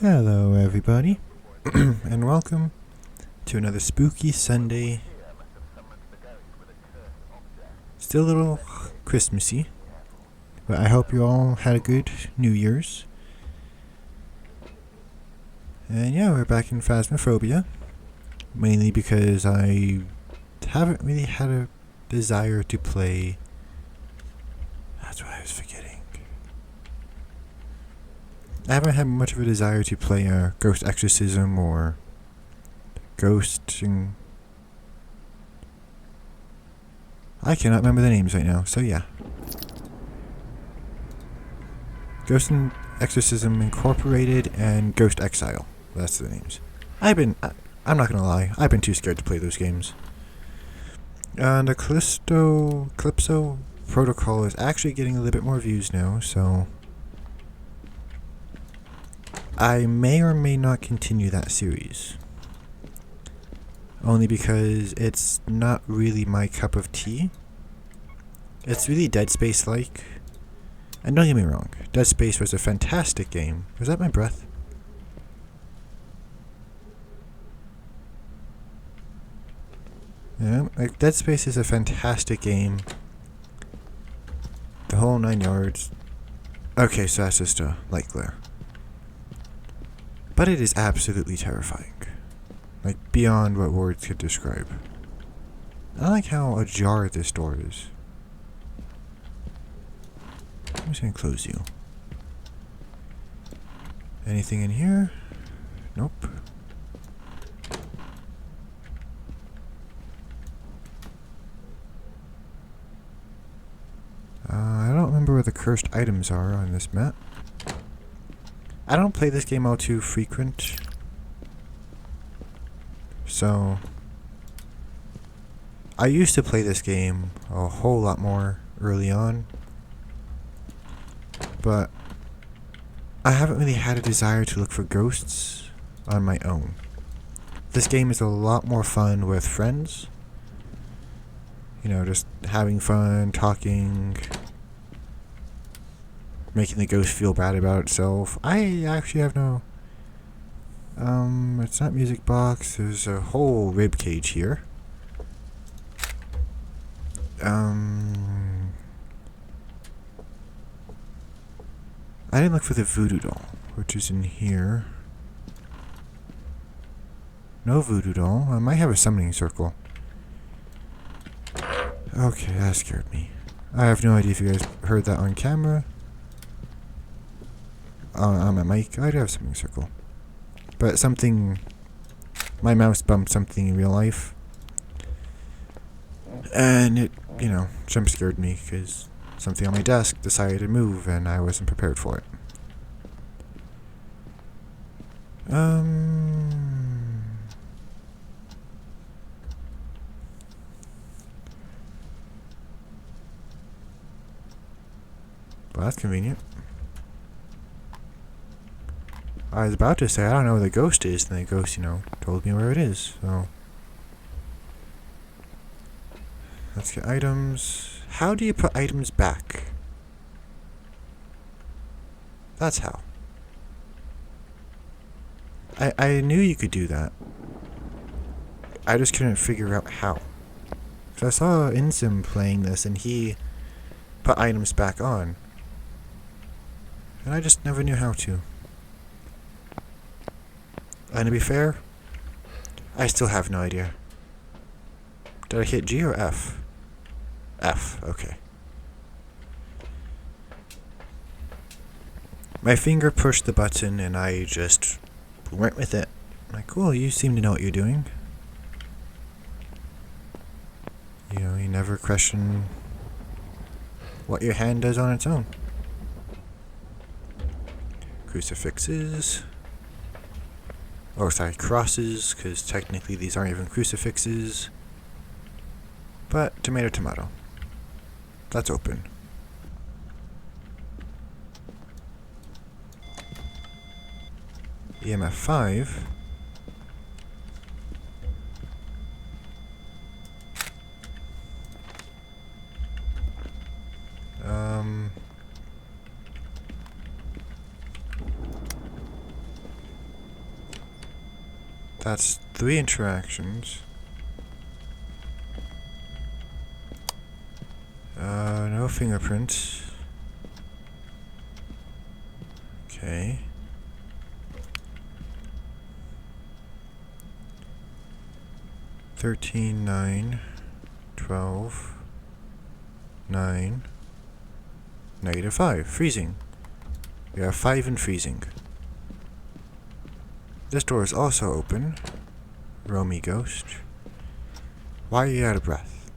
Hello, everybody, and welcome to another spooky Sunday. Still a little Christmassy, but I hope you all had a good New Year's. And yeah, we're back in Phasmophobia, mainly because I haven't really had a desire to play. That's what I was forgetting. I haven't had much of a desire to play Ghost Exorcism or Ghosting. I cannot remember the names right now, so yeah. Ghost and Exorcism Incorporated and Ghost Exile. That's the names. I'm not gonna lie, I've been too scared to play those games. And the Calypso Protocol is actually getting a little bit more views now, so I may or may not continue that series. Only because it's not really my cup of tea. It's really Dead Space-like. And don't get me wrong, Dead Space was a fantastic game. Was that my breath? Yeah, like Dead Space is a fantastic game. The whole 9 yards. Okay, so that's just a light glare. But it is absolutely terrifying. Like, beyond what words could describe. I like how ajar this door is. I'm just gonna close you. Anything in here? Nope. I don't remember where the cursed items are on this map. I don't play this game all too frequent. So I used to play this game a whole lot more early on. But I haven't really had a desire to look for ghosts on my own. This game is a lot more fun with friends. You know, just having fun, talking, making the ghost feel bad about itself. I actually have no... it's not music box. There's a whole rib cage here. I didn't look for the voodoo doll, which is in here. No voodoo doll. I might have a summoning circle. Okay, that scared me. I have no idea if you guys heard that on camera. On my mic, I do have a summoning circle. But something... My mouse bumped something in real life. And it, jump scared me because something on my desk decided to move and I wasn't prepared for it. Well, that's convenient. I was about to say, I don't know where the ghost is, and the ghost, told me where it is, so... Let's get items. How do you put items back? That's how. I knew you could do that. I just couldn't figure out how. So I saw Insim playing this, and he put items back on. And I just never knew how to. And to be fair, I still have no idea. Did I hit G or F? F, okay. My finger pushed the button and I just went with it. Like, cool, you seem to know what you're doing. You never question what your hand does on its own. Crucifixes. Oh, sorry, crosses, because technically these aren't even crucifixes. But, tomato, tomato. That's open. EMF 5. That's 3 interactions. No fingerprints. Okay. $13, $9, $12, $9, -5. Freezing. We have 5 and freezing. This door is also open. Roamy ghost. Why are you out of breath?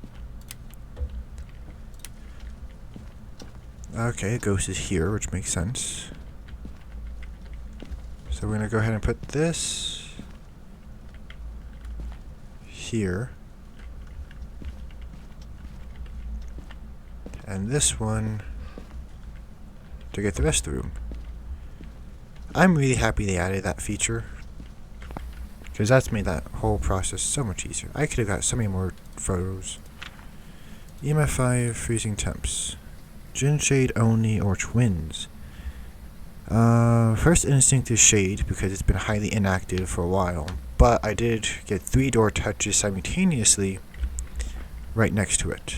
Okay, a ghost is here, which makes sense. So we're gonna go ahead and put this here. And this one to get the rest of the room. I'm really happy they added that feature, because that's made that whole process so much easier. I could have got so many more photos. EMF 5, freezing temps. Gin shade only or twins. First instinct is shade because it's been highly inactive for a while, but I did get 3 door touches simultaneously right next to it.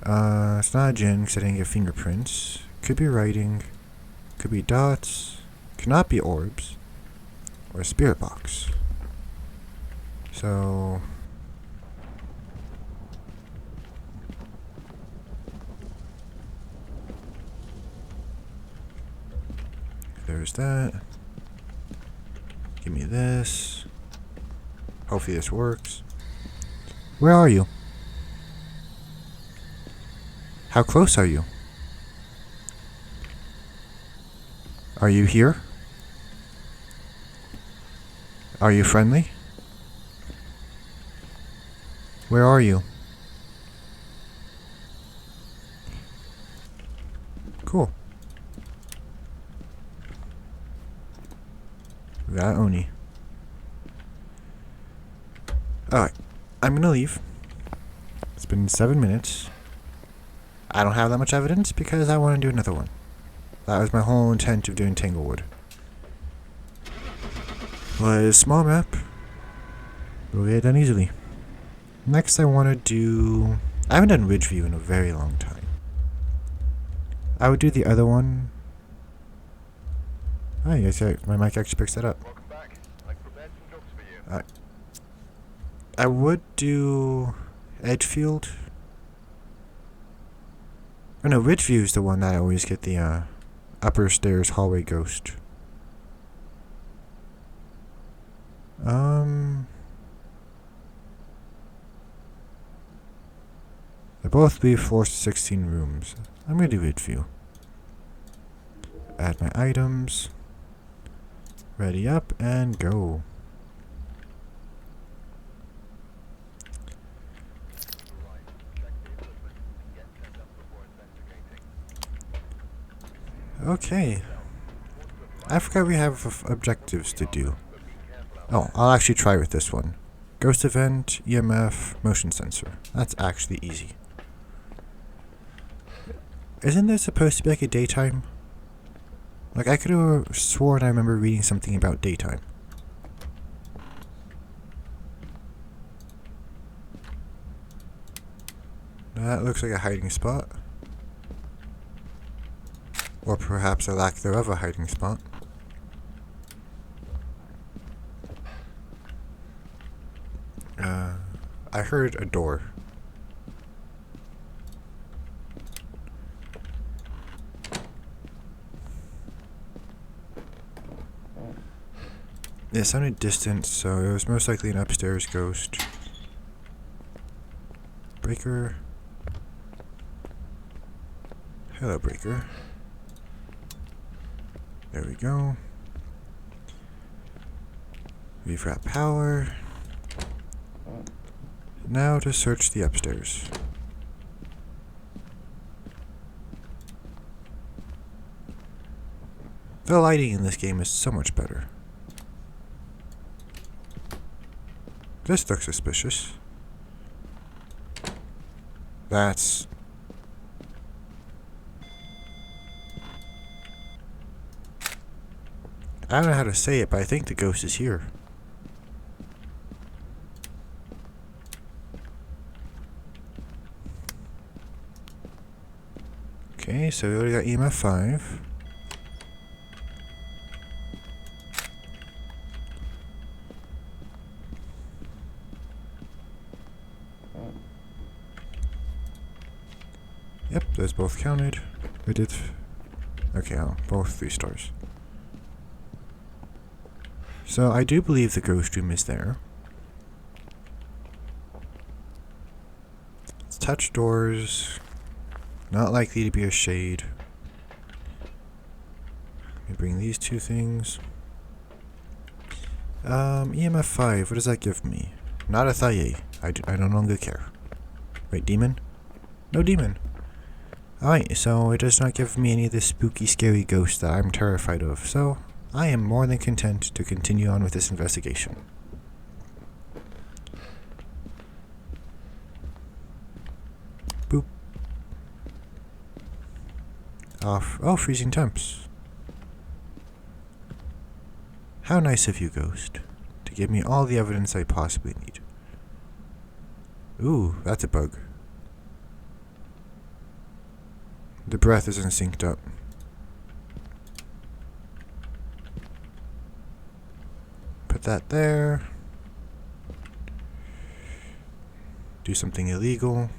It's not a gin because I didn't get fingerprints. Could be writing, could be dots, cannot be orbs, or a spirit box. So there's that. Give me this. Hopefully this works. Where are you? How close are you? Are you here? Are you friendly? Where are you? Cool. That Oni. Alright, I'm gonna leave. It's been 7 minutes. I don't have that much evidence because I want to do another one. That was my whole intent of doing Tanglewood. Was small map. We'll get it done easily. Next I want to do... I haven't done Ridgeview in a very long time. I would do the other one. Oh, you guys, my mic actually picks that up. Welcome back. I've prepared some jobs for you. I would do Edgefield. Oh no, Ridgeview is the one that I always get the upper stairs hallway ghost. They both leave floors to 16 rooms. I'm gonna do Ridgeview. Add my items. Ready up and go. Okay. I forgot we have objectives to do. Oh, I'll actually try with this one. Ghost event, EMF, motion sensor. That's actually easy. Isn't this supposed to be like a daytime? Like, I could have sworn I remember reading something about daytime. That looks like a hiding spot. Or perhaps a lack thereof a hiding spot. I heard a door. It sounded distant, so it was most likely an upstairs ghost. Breaker. Hello, Breaker. There we go. Refrap power. Now to search the upstairs. The lighting in this game is so much better. This looks suspicious. That's... I don't know how to say it, but I think the ghost is here. Okay, so we already got EMF 5. Yep, those both counted. We did. Okay, oh, both 3 stars. So I do believe the ghost room is there. Let's touch doors. Not likely to be a shade. Let me bring these 2 things. EMF 5, what does that give me? Not a thaye. I no longer care. Wait, demon? No demon. Alright, so it does not give me any of the spooky, scary ghosts that I'm terrified of, so I am more than content to continue on with this investigation. Boop. Off. Oh, freezing temps. How nice of you, ghost, to give me all the evidence I possibly need. Ooh, that's a bug. The breath isn't synced up. Put that there. Do something illegal.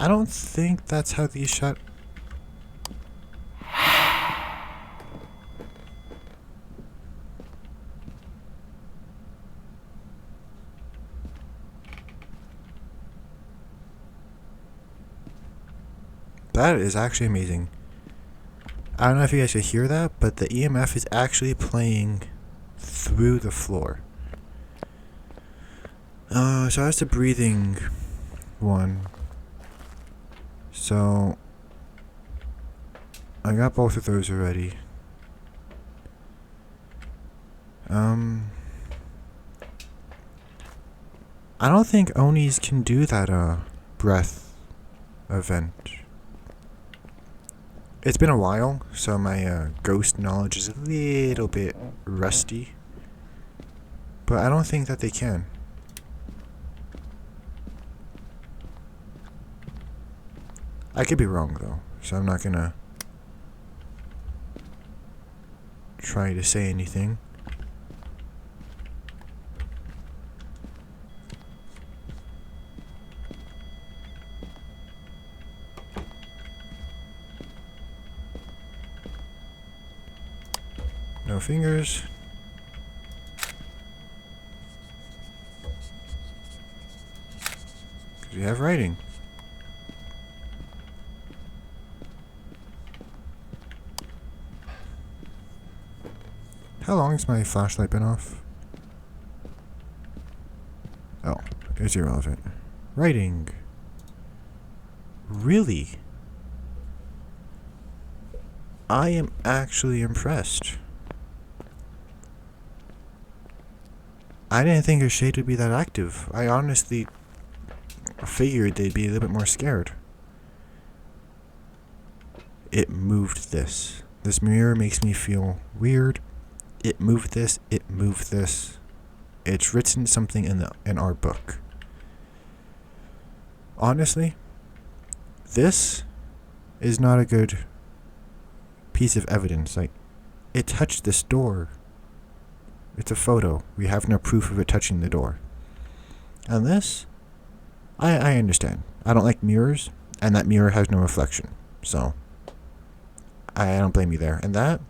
I don't think that's how these shot. That is actually amazing. I don't know if you guys could hear that, but the EMF is actually playing through the floor. So that's the breathing one. So I got both of those already. I don't think Onis can do that breath event. It's been a while, so my ghost knowledge is a little bit rusty. But I don't think that they can. I could be wrong though, so I'm not gonna try to say anything. No fingers. Because we have writing. How long has my flashlight been off? Oh, it's irrelevant. Writing. Really? I am actually impressed. I didn't think a shade would be that active. I honestly figured they'd be a little bit more scared. It moved this. This mirror makes me feel weird. It moved this. It moved this. It's written something in our book. Honestly, this is not a good piece of evidence. Like, it touched this door. It's a photo. We have no proof of it touching the door. And this, I understand. I don't like mirrors, and that mirror has no reflection. So, I don't blame you there. And that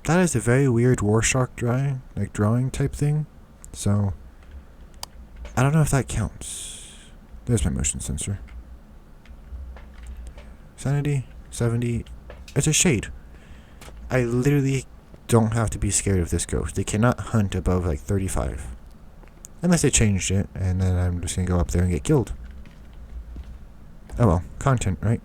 is a very weird Rorschach drawing type thing. So, I don't know if that counts. There's my motion sensor. Sanity, 70. It's a shade. I literally don't have to be scared of this ghost. They cannot hunt above like 35. Unless they changed it, and then I'm just gonna go up there and get killed. Oh well, content, right?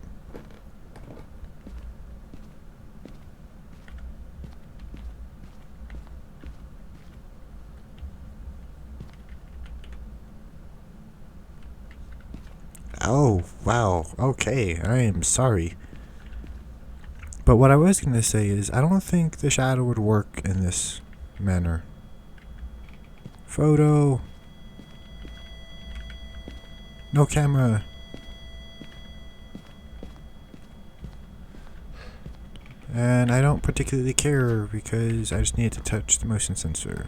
Oh, wow. Okay, I am sorry. But what I was going to say is, I don't think the shadow would work in this manner. Photo. No camera. And I don't particularly care because I just need to touch the motion sensor.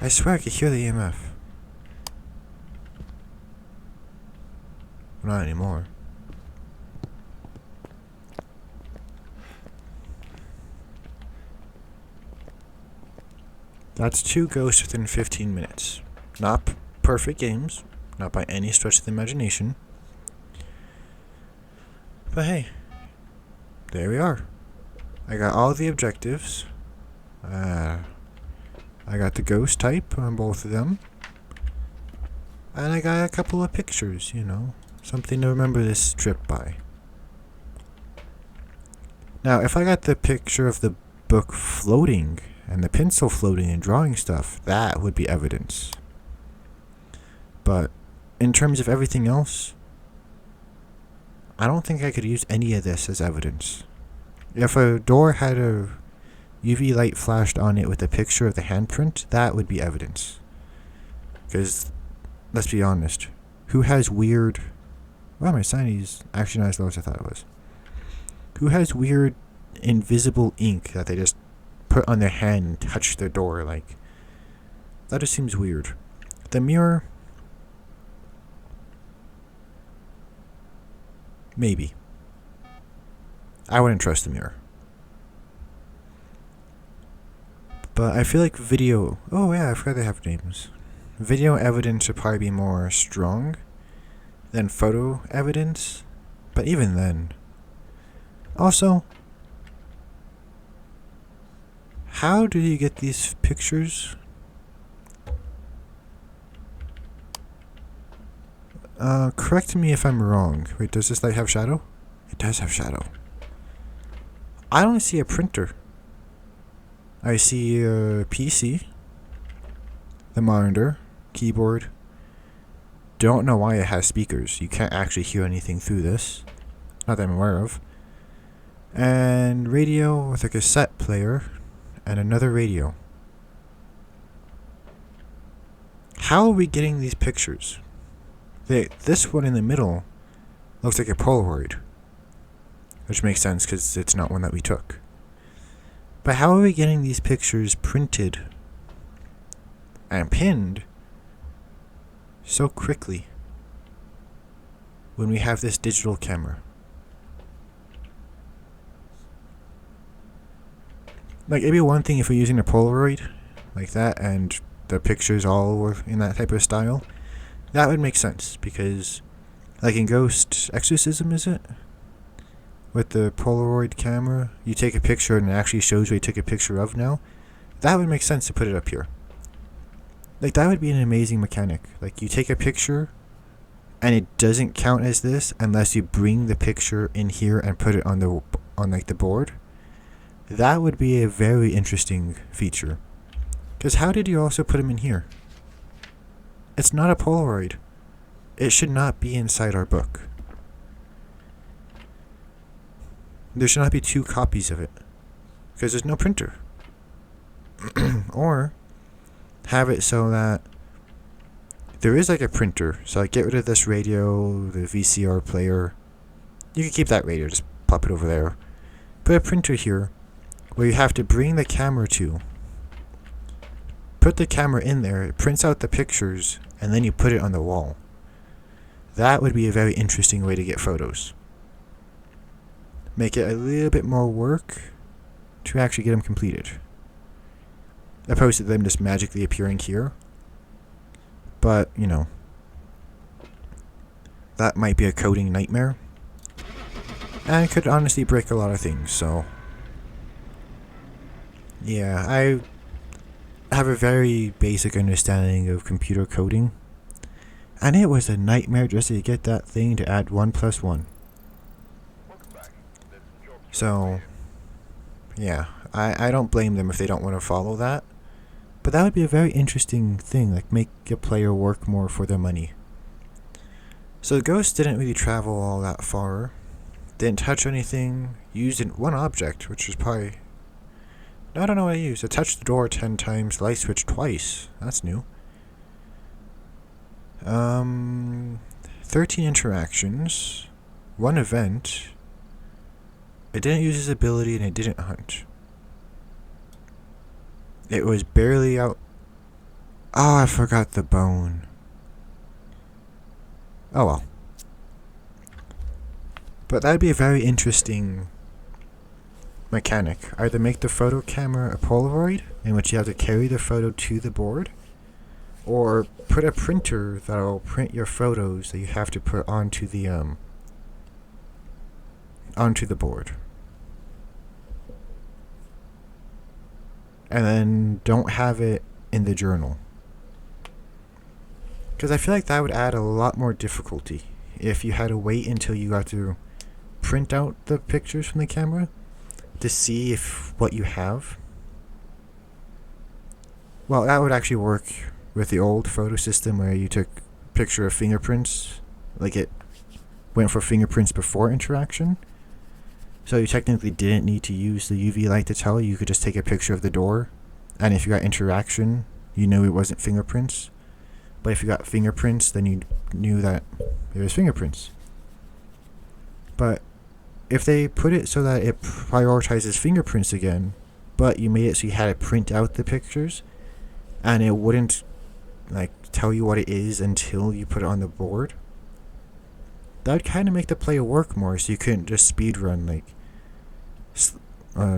I swear I could hear the EMF. Not anymore. That's 2 ghosts within 15 minutes. Not perfect games, not by any stretch of the imagination. But hey, there we are. I got all the objectives. I got the ghost type on both of them. And I got a couple of pictures, you know. Something to remember this trip by. Now, if I got the picture of the book floating and the pencil floating and drawing stuff, that would be evidence. But in terms of everything else, I don't think I could use any of this as evidence. If a door had a UV light flashed on it with a picture of the handprint, that would be evidence. Because, let's be honest, who has weird... Well, my signing's actually not as low as I thought it was. Who has weird invisible ink that they just put on their hand and touch their door? Like, that just seems weird. The mirror... Maybe. I wouldn't trust the mirror. But I feel like video... Oh yeah, I forgot they have names. Video evidence should probably be more strong than photo evidence. But even then... Also... How do you get these pictures? Correct me if I'm wrong. Wait, does this light have shadow? It does have shadow. I don't see a printer. I see a PC, the monitor, keyboard. Don't know why it has speakers. You can't actually hear anything through this. Not that I'm aware of. And radio with a cassette player and another radio. How are we getting these pictures? This one in the middle looks like a Polaroid. Which makes sense because it's not one that we took. But how are we getting these pictures printed and pinned so quickly when we have this digital camera? Like, it'd be one thing if we're using a Polaroid like that and the pictures all were in that type of style. That would make sense because, like in Ghost Exorcism, is it? With the Polaroid camera, you take a picture and it actually shows what you took a picture of now. That would make sense to put it up here. Like, that would be an amazing mechanic. Like, you take a picture and it doesn't count as this unless you bring the picture in here and put it on the board. That would be a very interesting feature. Because how did you also put them in here? It's not a Polaroid. It should not be inside our book. There should not be 2 copies of it. Because there's no printer. Or have it so that there is like a printer. So like, get rid of this radio, the VCR player. You can keep that radio, just pop it over there. Put a printer here where you have to bring the camera to. Put the camera in there, it prints out the pictures, and then you put it on the wall. That would be a very interesting way to get photos. Make it a little bit more work to actually get them completed. Opposed to them just magically appearing here. But, you know, that might be a coding nightmare. And it could honestly break a lot of things, so... Yeah, I have a very basic understanding of computer coding. And it was a nightmare just to get that thing to add 1 + 1. So, yeah, I don't blame them if they don't want to follow that. But that would be a very interesting thing, like make a player work more for their money. So the ghost didn't really travel all that far. Didn't touch anything. Used one object, which was probably... I don't know what I used. I touched the door 10 times, light switch twice. That's new. 13 interactions, 1 event. It didn't use his ability and it didn't hunt. It was barely out. Oh, I forgot the bone. Oh well. But that'd be a very interesting mechanic. Either make the photo camera a Polaroid, in which you have to carry the photo to the board, or put a printer that'll print your photos that you have to put onto the board. And then don't have it in the journal. Because I feel like that would add a lot more difficulty if you had to wait until you got to print out the pictures from the camera to see if what you have. Well, that would actually work with the old photo system where you took a picture of fingerprints, like it went for fingerprints before interaction. So you technically didn't need to use the UV light to tell. You could just take a picture of the door, and if you got interaction, you knew it wasn't fingerprints. But if you got fingerprints, then you knew that it was fingerprints. But if they put it so that it prioritizes fingerprints again, but you made it so you had to print out the pictures, and it wouldn't like tell you what it is until you put it on the board, that would kind of make the play work more. So you couldn't just speed run, like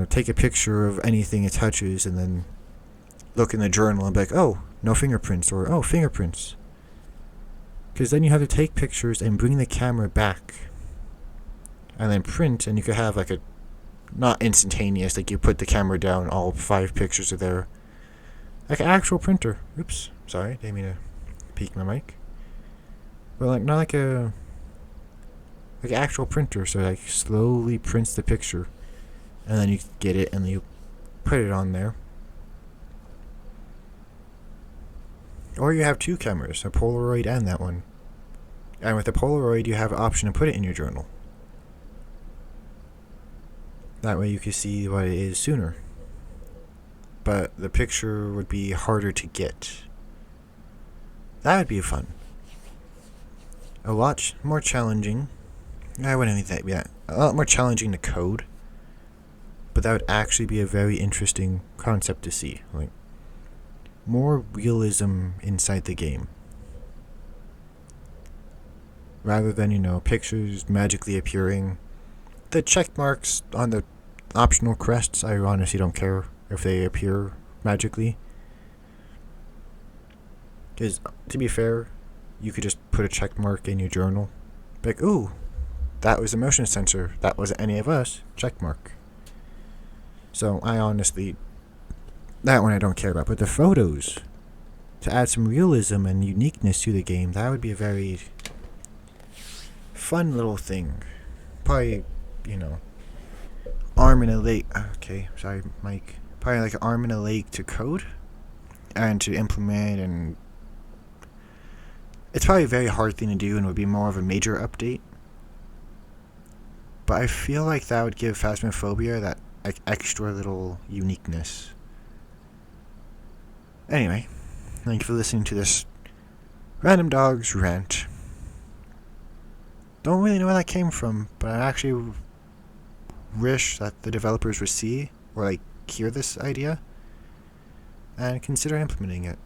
take a picture of anything it touches and then look in the journal and be like, oh, no fingerprints, or oh, fingerprints. Because then you have to take pictures and bring the camera back and then print, and you could have like a not instantaneous, like you put the camera down, all 5 pictures are there, like an actual printer. Oops, sorry, didn't mean to peek my mic. But like not like an actual printer, so like slowly prints the picture, and then you get it and you put it on there. Or you have 2 cameras, a Polaroid and that one. And with the Polaroid, you have an option to put it in your journal. That way you can see what it is sooner. But the picture would be harder to get. That would be fun. A lot more challenging. I wouldn't think that'd be that. A lot more challenging to code. But that would actually be a very interesting concept to see. Like, more realism inside the game. Rather than, pictures magically appearing. The check marks on the optional crests, I honestly don't care if they appear magically. Because, to be fair, you could just put a check mark in your journal. Like, ooh, that was a motion sensor. That wasn't any of us. Check mark. So, I honestly, that one I don't care about. But the photos, to add some realism and uniqueness to the game, that would be a very fun little thing. Probably, arm and a leg. Okay, sorry, Mike. Probably like an arm and a leg to code and to implement, and it's probably a very hard thing to do and would be more of a major update. But I feel like that would give Phasmophobia that extra little uniqueness. Anyway, thank you for listening to this Random Dogs rant. Don't really know where that came from, but I actually wish that the developers would see or hear this idea and consider implementing it.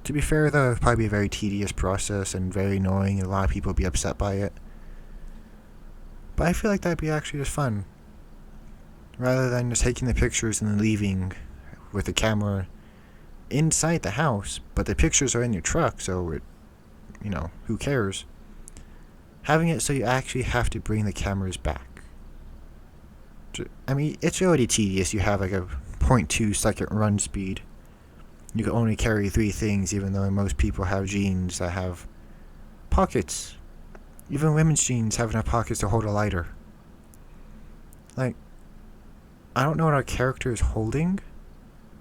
To be fair, that would probably be a very tedious process and very annoying, and a lot of people would be upset by it. But I feel like that'd be actually just fun. Rather than just taking the pictures and then leaving with the camera inside the house, but the pictures are in your truck, so it, who cares? Having it so you actually have to bring the cameras back. I mean, it's already tedious. You have like a 0.2 second run speed. You can only carry 3 things, even though most people have jeans that have pockets. Even women's jeans have enough pockets to hold a lighter. I don't know what our character is holding.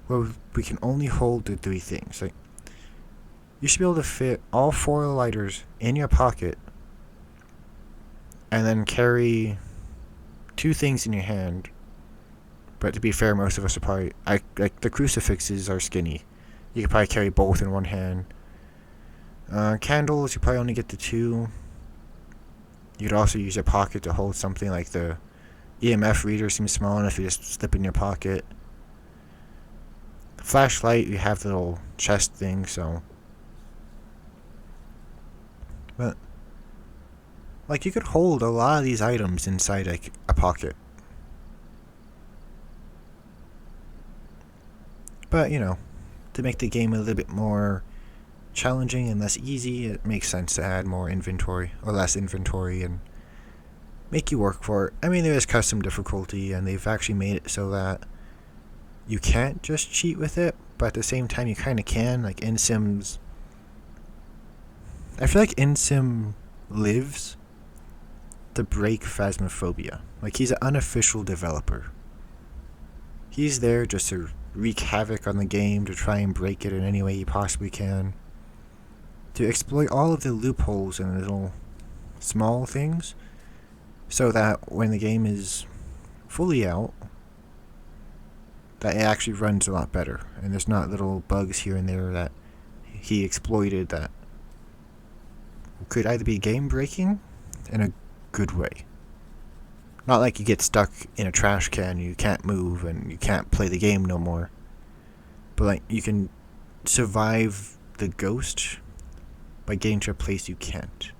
Well, we can only hold the 3 things. You should be able to fit all 4 lighters in your pocket, and then carry 2 things in your hand. But to be fair, most of us are probably the crucifixes are skinny, You could probably carry both in one hand. Candles, you probably only get the 2. You could also use your pocket to hold something, like the EMF reader seems small enough you just slip in your pocket. Flashlight, you have the little chest thing, so. But, like, you could hold a lot of these items inside, like, a pocket. But, you know, to make the game a little bit more challenging and less easy, it makes sense to add more inventory, or less inventory, and make you work for it. I mean, there is custom difficulty, and they've actually made it so that you can't just cheat with it, but at the same time you kind of can. Like InSim's, I feel like InSim lives to break Phasmophobia. Like, he's an unofficial developer. He's there just to wreak havoc on the game, to try and break it in any way he possibly can, to exploit all of the loopholes and little small things, so that when the game is fully out, that it actually runs a lot better, and there's not little bugs here and there that he exploited that could either be game breaking in a good way. Not like you get stuck in a trash can, you can't move, and you can't play the game no more. But like, you can survive the ghost by getting to a place you can't.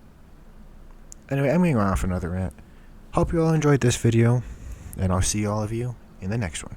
Anyway, I'm going to go off another rant. Hope you all enjoyed this video, and I'll see all of you in the next one.